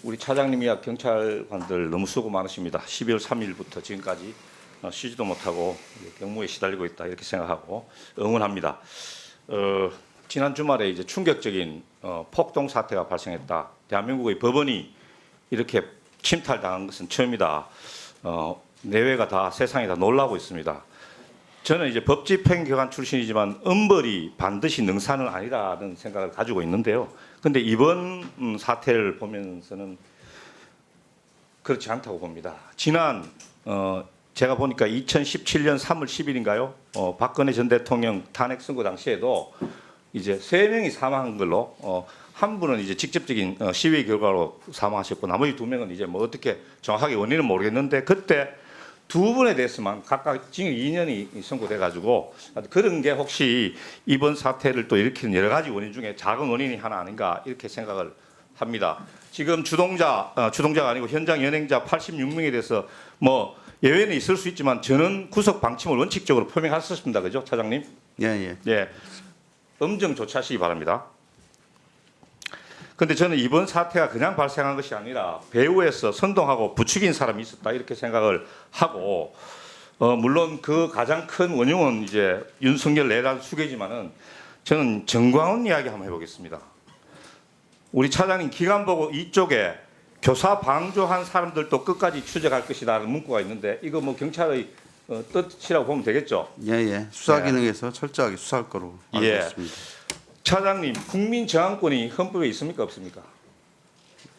우리 차장님이야 경찰관들 너무 수고 많으십니다. 12월 3일부터 지금까지 쉬지도 못하고 경무에 시달리고 있다 이렇게 생각하고 응원합니다. 지난 주말에 이제 충격적인 폭동 사태가 발생했다. 대한민국의 법원이 이렇게 침탈당한 것은 처음이다. 내외가 다 세상이 다 놀라고 있습니다. 저는 이제 법집행기관 출신이지만 엄벌이 반드시 능사는 아니라는 생각을 가지고 있는데요. 그런데 이번 사태를 보면서는 그렇지 않다고 봅니다. 지난 제가 보니까 2017년 3월 10일인가요? 박근혜 전 대통령 탄핵 선고 당시에도 이제 3명이 사망한 걸로 한 분은 이제 직접적인 시위 결과로 사망하셨고 나머지 2명은 이제 뭐 어떻게 정확하게 원인은 모르겠는데 그때 2분에 대해서만 각각 징역 2년이 선고돼 가지고 그런 게 혹시 이번 사태를 또 일으키는 여러 가지 원인 중에 작은 원인이 하나 아닌가 이렇게 생각을 합니다. 지금 주동자가 아니고 현장 연행자 86명에 대해서 뭐 예외는 있을 수 있지만 저는 구속 방침을 원칙적으로 표명했었습니다. 그죠, 차장님? 예. 엄정 조치하시기 바랍니다. 그런데 저는 이번 사태가 그냥 발생한 것이 아니라 배후에서 선동하고 부추긴 사람이 있었다 이렇게 생각을 하고 물론 그 가장 큰 원흉은 이제 윤석열 내란 수계지만은 저는 정광훈 이야기 한번 해보겠습니다. 우리 차장님 기간 보고 이쪽에 교사 방조한 사람들도 끝까지 추적할 것이라는 문구가 있는데 이거 뭐 경찰의 뜻이라고 보면 되겠죠? 예. 수사 기능에서 철저하게 수사할 거로 알고 있습니다. 차장님, 국민 저항권이 헌법에 있습니까 없습니까?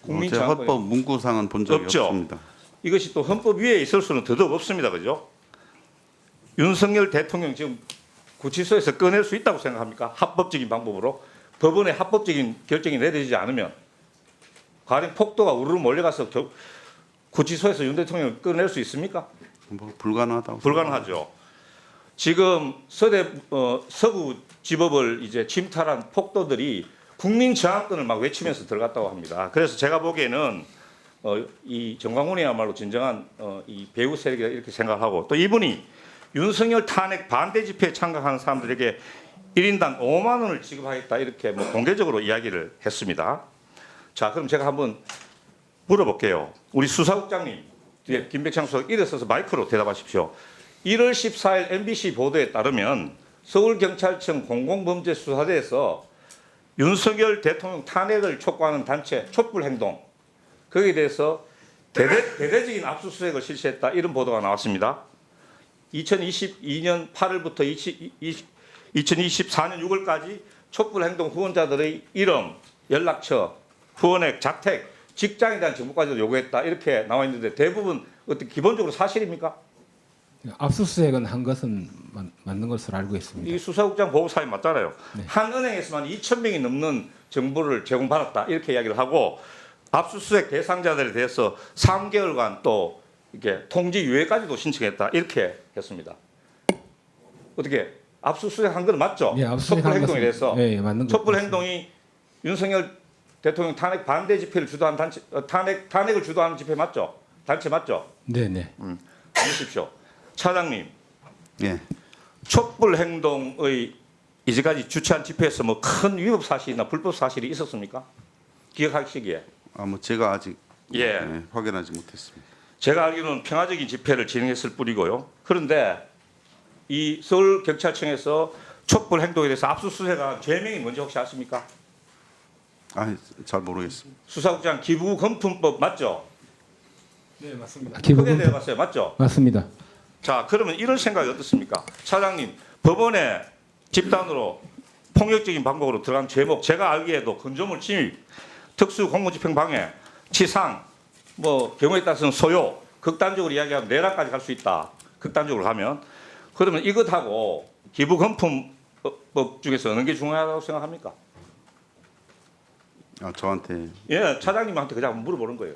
국민 제가 저항권이 헌법 문구상은 본 적이 없죠? 없습니다. 이것이 또 헌법 위에 있을 수는 더더욱 없습니다. 그죠? 윤석열 대통령 지금 구치소에서 꺼낼 수 있다고 생각합니까? 합법적인 방법으로 법원의 합법적인 결정이 내려지지 않으면 가령 폭도가 우르르 몰려가서 구치소에서 윤 대통령을 꺼낼 수 있습니까? 뭐 불가능하다고. 불가능하죠. 지금 서구 지법을 이제 침탈한 폭도들이 국민 저항권을 막 외치면서 들어갔다고 합니다. 그래서 제가 보기에는 이 정광훈이야말로 진정한 이 배후 세력이다 이렇게 생각하고 또 이분이 윤석열 탄핵 반대 집회에 참가하는 사람들에게 1인당 5만 원을 지급하겠다 이렇게 뭐 공개적으로 이야기를 했습니다. 자, 그럼 제가 한번 물어볼게요. 우리 수사국장님, 뒤에 김백창 수석 일어서서 마이크로 대답하십시오. 1월 14일 MBC 보도에 따르면 서울경찰청 공공범죄수사대에서 윤석열 대통령 탄핵을 촉구하는 단체 촛불행동 거기에 대해서 대대적인 압수수색을 실시했다 이런 보도가 나왔습니다. 2022년 8월부터 2024년 6월까지 촛불행동 후원자들의 이름, 연락처, 후원액, 자택, 직장에 대한 정보까지도 요구했다 이렇게 나와 있는데 대부분 어떻게 기본적으로 사실입니까? 압수수색은 한 것은 맞는 것으로 알고 있습니다. 이 수사국장 보고서에 맞잖아요. 네. 한 은행에서만 2,000명이 넘는 정보를 제공받았다 이렇게 이야기를 하고 압수수색 대상자들에 대해서 3개월간 또 이렇게 통지 유예까지도 신청했다 이렇게 했습니다. 어떻게 압수수색한 건 맞죠? 예, 압수수색한 촛불행동에 것은- 대해서 예, 맞는 것 촛불행동이 윤석열 대통령 탄핵 반대 집회를 주도한 단체 탄핵을 주도하는 집회 맞죠? 단체 맞죠? 네네. 보십시오. 차장님. 예. 촛불 행동의 이제까지 주최한 집회에서 뭐 큰 위법 사실이나 불법 사실이 있었습니까? 기억하시기에. 뭐 제가 아직 예. 확인하지 못했습니다. 제가 알기로는 평화적인 집회를 진행했을 뿐이고요. 그런데 이 서울경찰청에서 촛불 행동에 대해서 압수수색한 죄명이 뭔지 혹시 아십니까? 잘 모르겠습니다. 수사국장 기부금품법 맞죠? 네 맞습니다. 크게 기부금 내려갔어요. 맞죠? 맞습니다. 자, 그러면 이런 생각이 어떻습니까? 차장님, 법원에 집단으로 폭력적인 방법으로 들어간 제목, 제가 알기에도 건조물 침입, 특수 공무집행 방해, 치상, 뭐 경우에 따라서는 소요, 극단적으로 이야기하면 내란까지 갈 수 있다. 극단적으로 가면. 그러면 이것하고 기부금품법 중에서 어느 게 중요하다고 생각합니까? 저한테 예, 차장님한테 그냥 물어보는 거예요.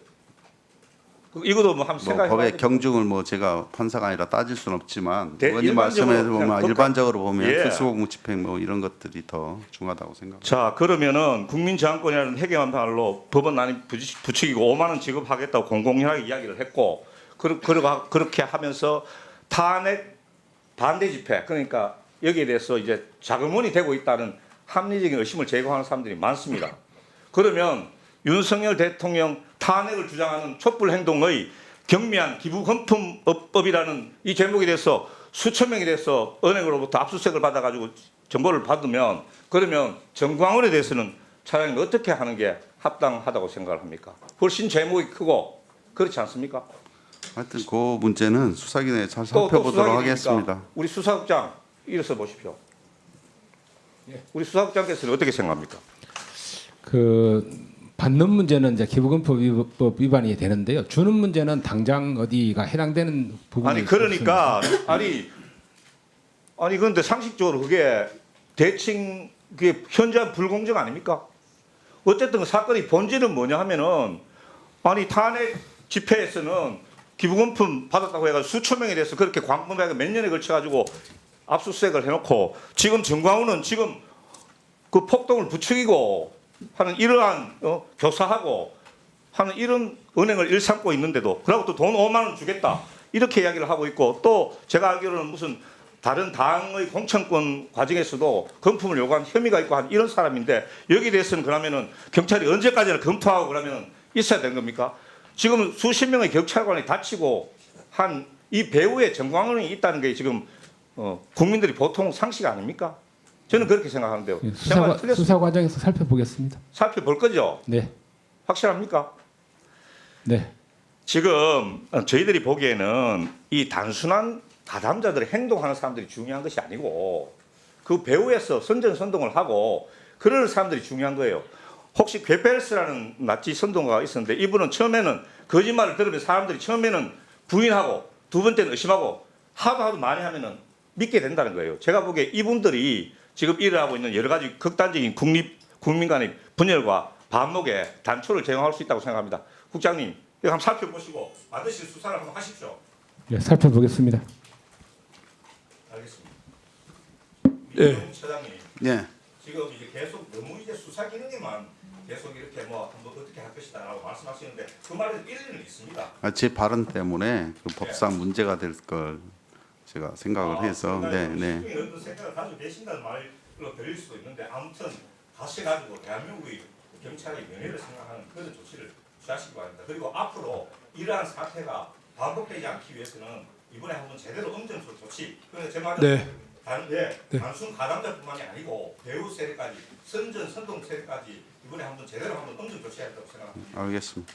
이것도 뭐 한번 생각해 봐야 법의 경중을 제가 판사가 아니라 따질 수는 없지만 의원님 일반적으로 말씀에서 보면 그냥 일반적으로 보면 예. 특수공무집행 이런 것들이 더 중요하다고 생각합니다. 자, 그러면은 국민저항권이라는 해괴한 말로 법원 난임 부추기고 5만 원 지급하겠다고 공공연하게 이야기를 했고 그렇게 하면서 탄핵 반대 집회 그러니까 여기에 대해서 이제 자금원이 되고 있다는 합리적인 의심을 제거하는 사람들이 많습니다. 그러면 윤석열 대통령 탄핵을 주장하는 촛불 행동의 경미한 기부금품법이라는 이 제목에 대해서 수천 명이 돼서 은행으로부터 압수수색을 받아가지고 정보를 받으면 그러면 정광훈에 대해서는 차장님 어떻게 하는 게 합당하다고 생각을 합니까? 훨씬 제목이 크고 그렇지 않습니까? 하여튼 그 문제는 수사기관에 잘 또 살펴보도록 수사기관이니까 하겠습니다. 우리 수사국장 일어서 보십시오. 우리 수사국장께서는 어떻게 생각합니까? 그 받는 문제는 이제 기부금법 위반이 되는데요. 주는 문제는 당장 어디가 해당되는 부분이 아니 그러니까 아니 그런데 상식적으로 그게 대칭 그게 현저한 불공정 아닙니까? 어쨌든 그 사건의 본질은 뭐냐 하면은 아니 탄핵 집회에서는 기부금품 받았다고 해가지고 수천 명에 대해서 그렇게 광범위하게 몇 년에 걸쳐 가지고 압수수색을 해놓고 지금 정광훈은 지금 그 폭동을 부추기고 하는 이러한 교사하고 하는 이런 은행을 일삼고 있는데도 그러고 또 돈 5만 원 주겠다 이렇게 이야기를 하고 있고 또 제가 알기로는 무슨 다른 당의 공천권 과정에서도 금품을 요구한 혐의가 있고 한 이런 사람인데 여기에 대해서는 그러면은 경찰이 언제까지나 검토하고 그러면 있어야 되는 겁니까? 지금 수십 명의 경찰관이 다치고 한 이 배후에 정광훈이 있다는 게 지금 국민들이 보통 상식 아닙니까? 저는 그렇게 생각하는데요. 수사 과정에서 살펴보겠습니다. 살펴볼 거죠? 네, 확실합니까? 네. 지금 저희들이 보기에는 이 단순한 가담자들의 행동하는 사람들이 중요한 것이 아니고 그 배후에서 선전선동을 하고 그런 사람들이 중요한 거예요. 혹시 괴벨스라는 나치 선동가가 있었는데 이분은 처음에는 거짓말을 들으면 사람들이 처음에는 부인하고 두 번째는 의심하고 하도 많이 하면은 믿게 된다는 거예요. 제가 보기에 이분들이 지금 일을 하고 있는 여러 가지 극단적인 국민 간의 분열과 반목에 단초를 제공할 수 있다고 생각합니다. 국장님, 이거 한번 살펴보시고 반드시 수사를 한번 하십시오. 네, 살펴보겠습니다. 알겠습니다. 네. 민정 차장님, 예. 지금 이제 계속 너무 이제 수사 기능에만 계속 이렇게 뭐 한번 어떻게 할 것이다라고 말씀하시는데 그 말에 일리는 있습니다. 제 발언 때문에 그 법상 문제가 될 걸 제가 생각을 해서 네. 어떤 생각을 가지고 계신다는 말로 들릴 수도 있는데 아무튼 가셔가지고 대한민국의 경찰의 명예를 생각하는 그런 조치를 취하시기 바랍니다. 그리고 앞으로 이러한 사태가 반복되지 않기 위해서는 이번에 한번 제대로 엄정 조치. 그런데 제 말은 네. 단순 가담자뿐만이 아니고 배후 세력까지 선전 선동 세력까지 이번에 한번 제대로 한번 엄정 조치해야 한다고 생각합니다. 알겠습니다.